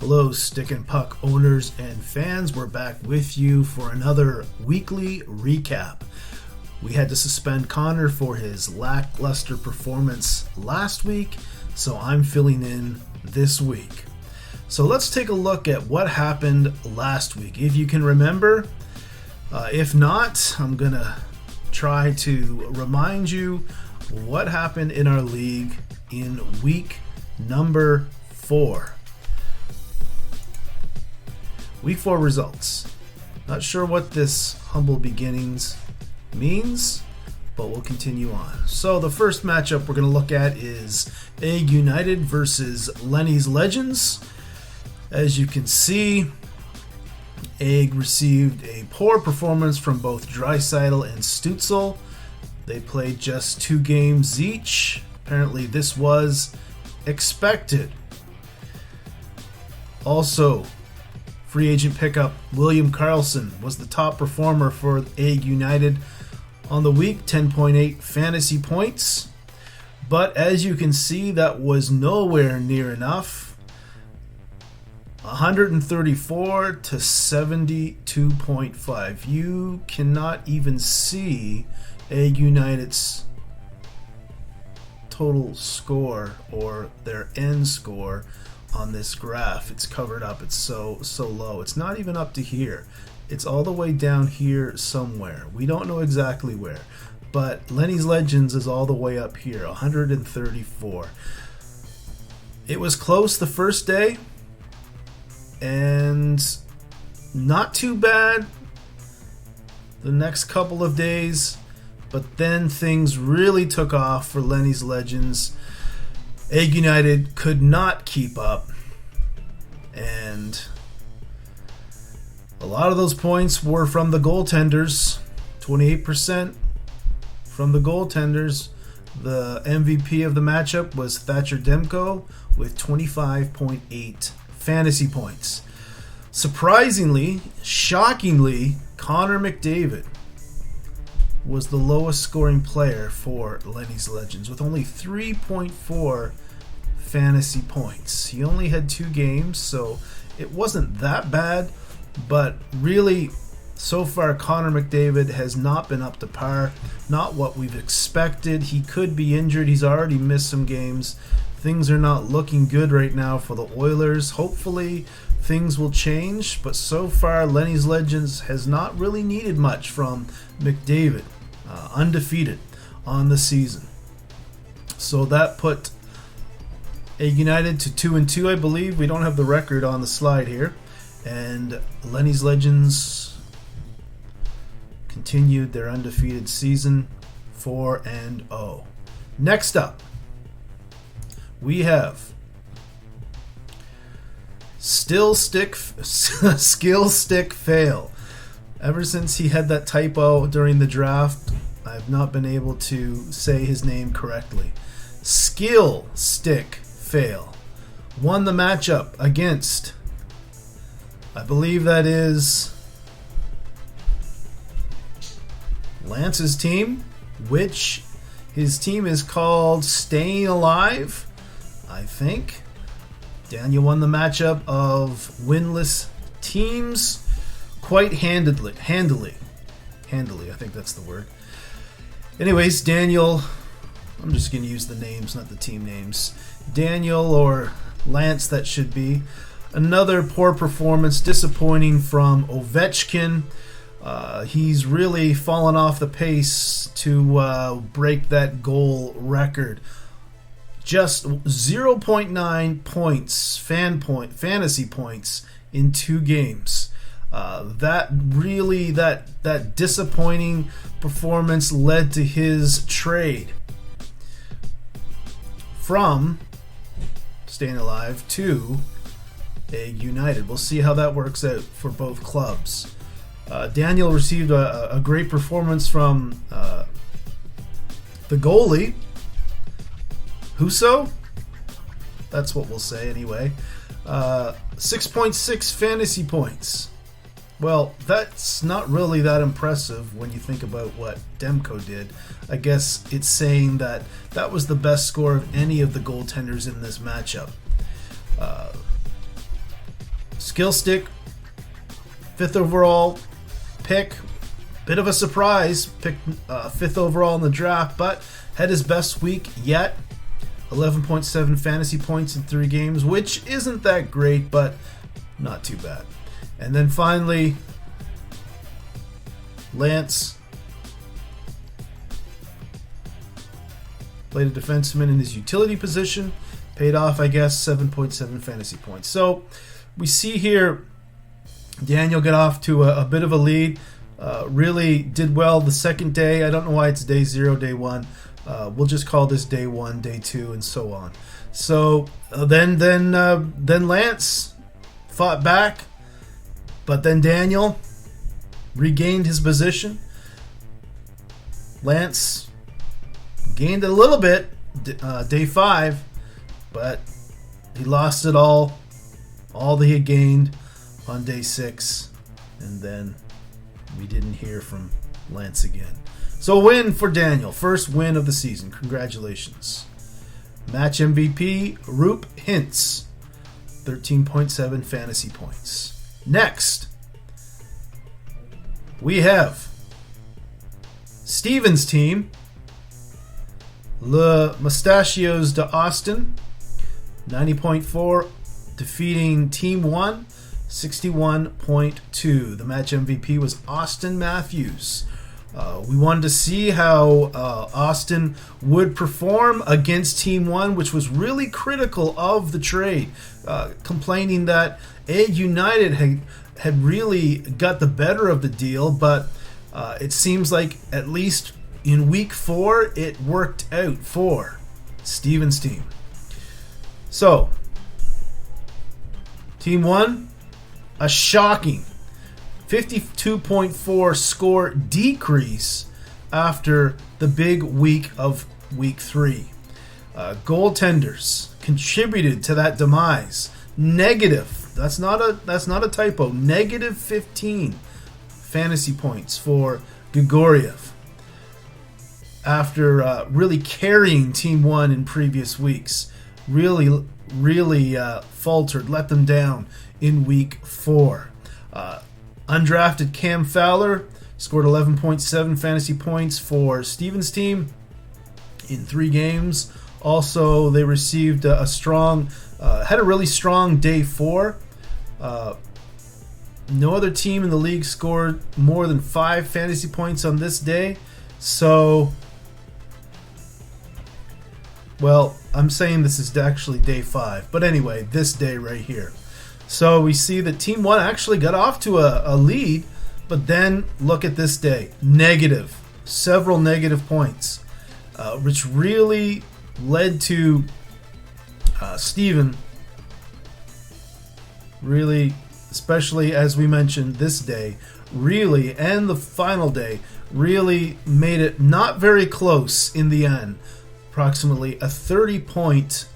Hello, Stick and Puck owners and fans. We're back with you for another weekly recap. We had to suspend Connor for his lackluster performance last week, so I'm filling in this week. So let's take a look at what happened last week. If you can remember, if not, I'm going to try to remind you what happened in our league in week number 4. Week 4 results. Not sure what this humble beginnings means, but we'll continue on. So the first matchup we're going to look at is Egg United versus Lenny's Legends. As you can see, Egg received a poor performance from both Draisaitl and Stützle. They played just 2 games each. Apparently this was expected. Also, free agent pickup William Karlsson was the top performer for Egg United on the week, 10.8 fantasy points. But as you can see, that was nowhere near enough. 134 to 72.5. You cannot even see Egg United's total score or their end score on this graph. It's covered up. It's so low. It's not even up to here. It's all the way down here somewhere. We don't know exactly where, but Lenny's Legends is all the way up here, 134. It was close the first day and not too bad the next couple of days, but then things really took off for Lenny's Legends. Egg United could not keep up, and a lot of those points were from the goaltenders. 28% from the goaltenders. The MVP of the matchup was Thatcher Demko with 25.8 fantasy points. Surprisingly, shockingly, Connor McDavid was the lowest scoring player for Lenny's Legends with only 3.4 fantasy points. He only had 2 games, so it wasn't that bad, but really so far Connor McDavid has not been up to par, not what we've expected. He could be injured. He's already missed some games. Things are not looking good right now for the Oilers. Hopefully things will change, but so far Lenny's Legends has not really needed much from McDavid. Undefeated on the season. So that put Egg United to 2-2, I believe. We don't have the record on the slide here. And Lenny's Legends continued their undefeated season, 4-0. Next up, we have Skill Stick Fail. Ever since he had that typo during the draft, I've not been able to say his name correctly. Skill Stick Fail won the matchup against, I believe that is Lance's team, which his team is called Staying Alive, I think. Daniel won the matchup of winless teams quite handily. I think that's the word. Anyways, Daniel, I'm just going to use the names, not the team names. Daniel, or Lance that should be. Another poor performance, disappointing from Ovechkin. He's really fallen off the pace to break that goal record. Just 0.9 points, fantasy points in 2 games. That disappointing performance led to his trade from Staying Alive to Egg United. We'll see how that works out for both clubs. Daniel received a great performance from the goalie, Husso. That's what we'll say anyway. 6.6 fantasy points. Well, that's not really that impressive when you think about what Demko did. I guess it's saying that that was the best score of any of the goaltenders in this matchup. Skill Stick, 5th overall pick. Bit of a surprise. Picked 5th overall in the draft, but had his best week yet. 11.7 fantasy points in 3 games, which isn't that great, but not too bad. And then finally, Lance played a defenseman in his utility position. Paid off, I guess, 7.7 fantasy points. So we see here Daniel got off to a bit of a lead. Really did well the second day. I don't know why it's day 0, day 1. We'll just call this day 1, day 2, and so on. So then Lance fought back, but then Daniel regained his position. Lance gained it a little bit day 5, but he lost it all that he had gained on day 6, and then we didn't hear from Lance again. So a win for Daniel. First win of the season. Congratulations. Match MVP, Roop Hintz. 13.7 fantasy points. Next, we have Steven's team. Le Mustachios de Austin. 90.4. Defeating Team 1. 61.2. The match MVP was Austin Matthews. We wanted to see how Austin would perform against Team 1, which was really critical of the trade, complaining that Egg United had really got the better of the deal, but it seems like at least in week 4 it worked out for Steven's team. So, Team 1, a shocking 52.4 score decrease after the big week of week 3. Goaltenders contributed to that demise. Negative. That's not a typo. Negative 15 fantasy points for Grigoriev after really carrying Team 1 in previous weeks. Really faltered, let them down in week 4. Undrafted Cam Fowler scored 11.7 fantasy points for Steven's team in 3 games. Also, they received a really strong day 4. No other team in the league scored more than 5 fantasy points on this day. So, well, I'm saying this is actually day 5. But anyway, this day right here. So we see that Team 1 actually got off to a lead, but then look at this day. Several negative points, which really led to Steven, really, especially as we mentioned this day, really, and the final day, really made it not very close in the end. Approximately a 30-point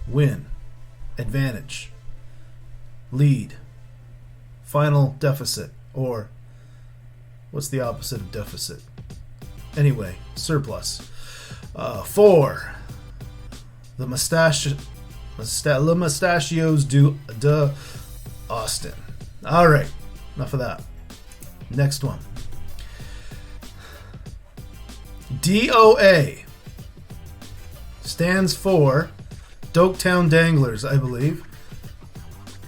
win, advantage, lead, final deficit, or what's the opposite of deficit? Anyway, surplus. For the Le Mustachios de Austin. All right, enough of that. Next one. DOA stands for Doketown Danglers, I believe.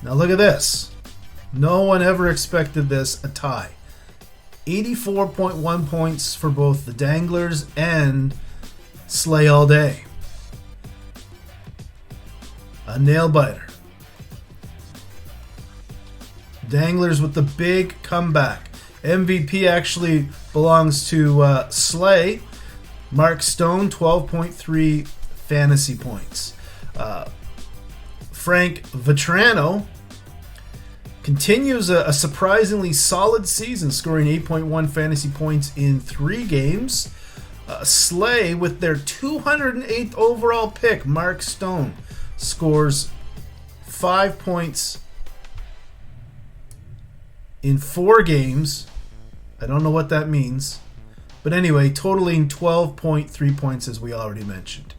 Now look at this. No one ever expected this, a tie. 84.1 points for both the Danglers and Slay All Day. A nail biter. Danglers with the big comeback. MVP actually belongs to Slay. Mark Stone, 12.3 fantasy points. Frank Vetrano continues a surprisingly solid season, scoring 8.1 fantasy points in 3 games. Slay, with their 208th overall pick, Mark Stone, scores 5 points in 4 games. I don't know what that means. But anyway, totaling 12.3 points, as we already mentioned.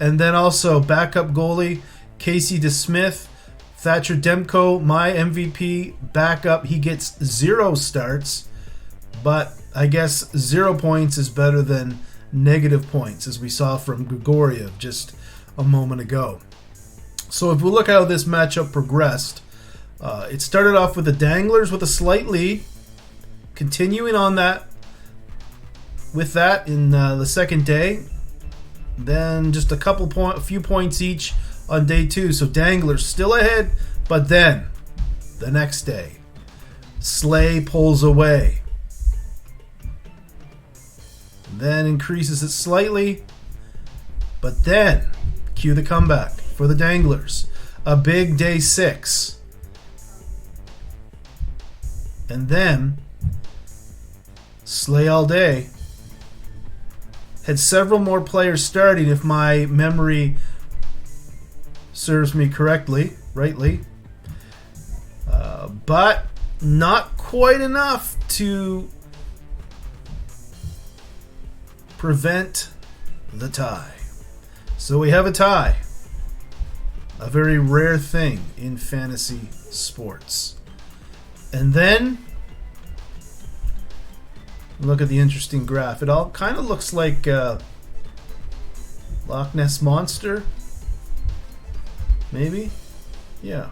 And then also backup goalie Casey DeSmith, Thatcher Demko, my MVP, backup. He gets 0 starts, but I guess 0 points is better than negative points, as we saw from Grigoriev just a moment ago. So if we look how this matchup progressed, it started off with the Danglers with a slight lead, continuing on that with that in the second day. Then just a few points each on day 2. So Danglers still ahead, but then the next day, Slay pulls away. Then increases it slightly, but then cue the comeback for the Danglers. A big day 6. And then Slay all day had several more players starting, if my memory serves me rightly. But not quite enough to prevent the tie. So we have a tie. A very rare thing in fantasy sports. And then look at the interesting graph. It all kind of looks like Loch Ness Monster. Maybe? Yeah.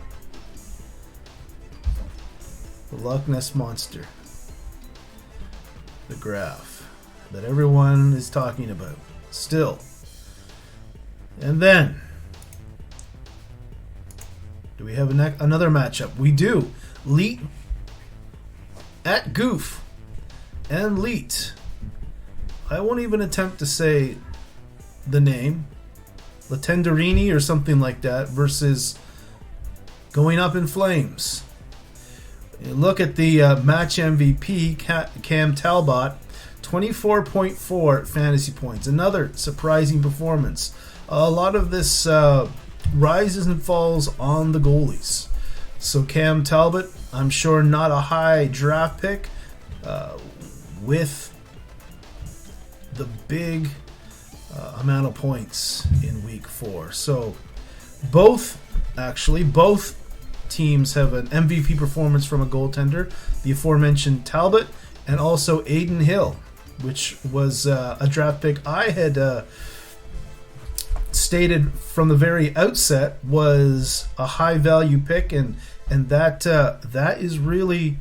The Loch Ness Monster. The graph that everyone is talking about. Still. And then, do we have another matchup? We do. Leet at Goof. And Leet. I won't even attempt to say the name. Latenderini or something like that versus Going Up in Flames. You look at the match MVP, Cam Talbot, 24.4 fantasy points. Another surprising performance. A lot of this rises and falls on the goalies. So Cam Talbot, I'm sure not a high draft pick with the big amount of points in week 4. So both teams have an MVP performance from a goaltender, the aforementioned Talbot, and also Aiden Hill, which was a draft pick I had stated from the very outset was a high value pick, and that is really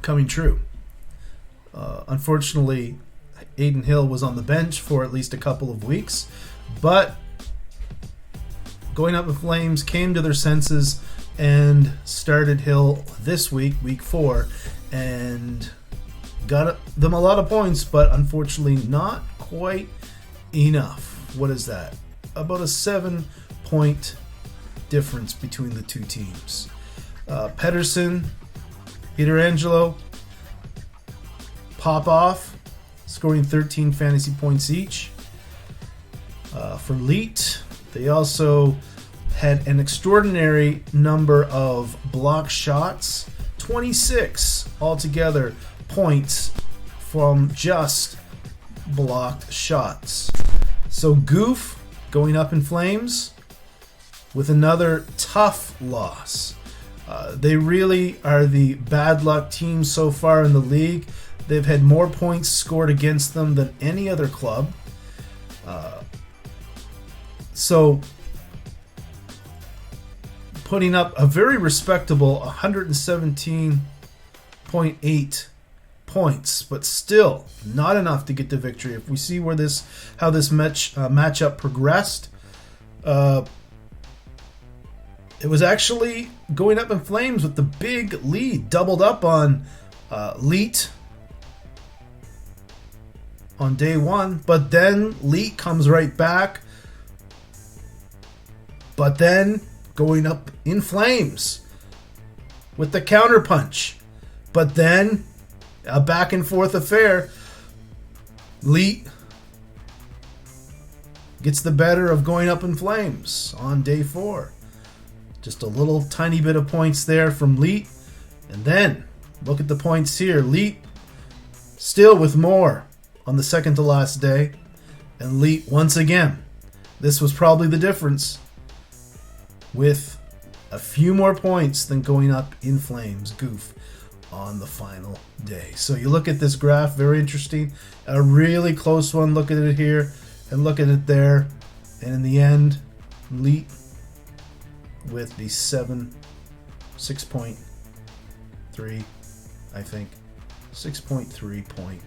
coming true. Unfortunately, Aiden Hill was on the bench for at least a couple of weeks, but Going Up in Flames came to their senses and started Hill this week, week 4, and got them a lot of points, but unfortunately not quite enough. What is that? About a 7-point difference between the two teams. Pedersen, Pietrangelo, Popov, scoring 13 fantasy points each. For Leet, they also had an extraordinary number of block shots, 26 altogether points from just blocked shots. So Goof, Going Up in Flames, with another tough loss. They really are the bad luck team so far in the league. They've had more points scored against them than any other club. So putting up a very respectable 117.8 points, but still not enough to get the victory. If we see how this matchup progressed, it was actually Going Up in Flames with the big lead, doubled up on Leet on day 1, but then Leet comes right back, but then Going Up in Flames with the counterpunch, but then a back and forth affair. Leet gets the better of Going Up in Flames on day 4. Just a little tiny bit of points there from Leet. And then look at the points here. Leet still with more on the second to last day. And Leet once again This was probably the difference, with a few more points than going up in flames. Goof on the final day. So you look at this graph, very interesting. A really close one. Look at it here and look at it there. And in the end, Elite with the 6.3, I think, 6.3 point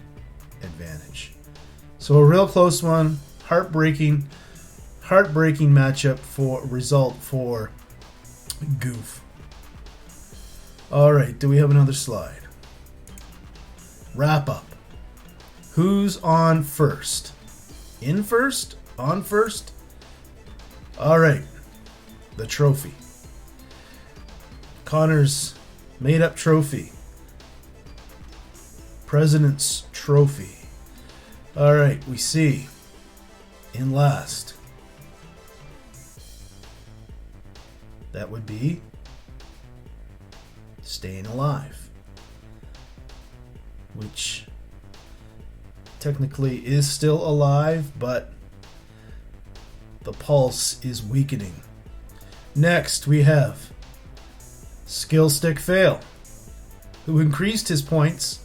advantage. So a real close one. Heartbreaking matchup result for Goof. All right, do we have another slide? Wrap up. Who's on first? In first? On first? All right, the trophy. Connor's made up trophy. President's Trophy. All right, we see in last. That would be Staying Alive, which technically is still alive, but the pulse is weakening. Next, we have Skill Stick Fail, who increased his points,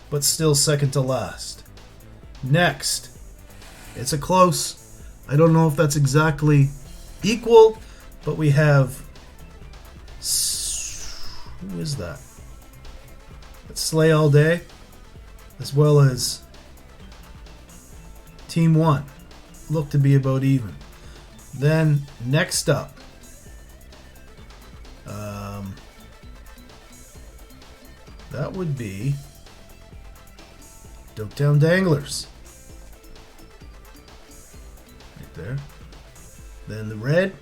but still second to last. Next, it's a close. I don't know if that's exactly equal, but we have... Who is that? That's Slay All Day, as well as Team 1. Look to be about even. Then, next up, that would be Doketown Danglers. Right there. Then the red,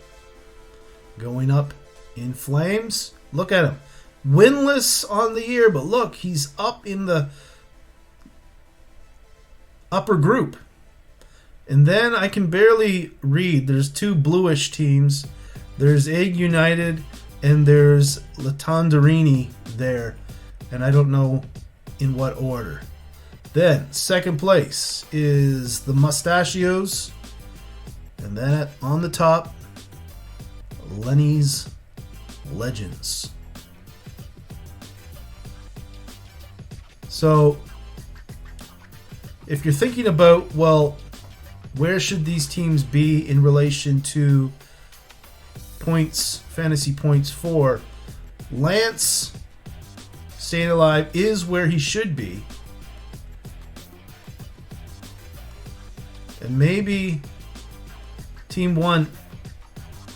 going up in flames. Look at him. Winless on the year, but look, he's up in the upper group. And then I can barely read. There's two bluish teams. There's Egg United and there's Latandarini there. And I don't know in what order. Then, second place is the Mustachios. And then on the top, Lenny's Legends. So, if you're thinking about, well, where should these teams be in relation to points, fantasy points for, Lance, Staying Alive, is where he should be. And maybe Team 1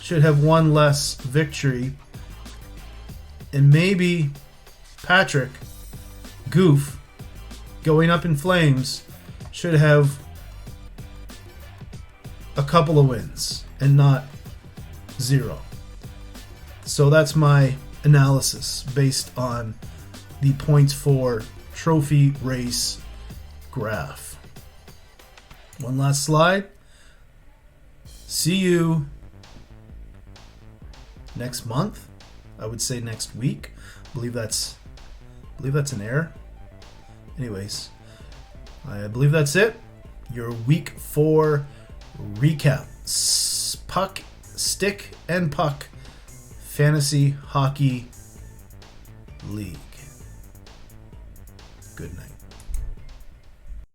should have one less victory. And maybe Patrick, Goof, going up in flames, should have a couple of wins and not 0. So that's my analysis based on the points for trophy race graph. One last slide. See you next month. I would say next week. I believe that's an error. Anyways, I believe that's it. Your week 4 recap. Puck, Stick, and Puck Fantasy Hockey League. Good night.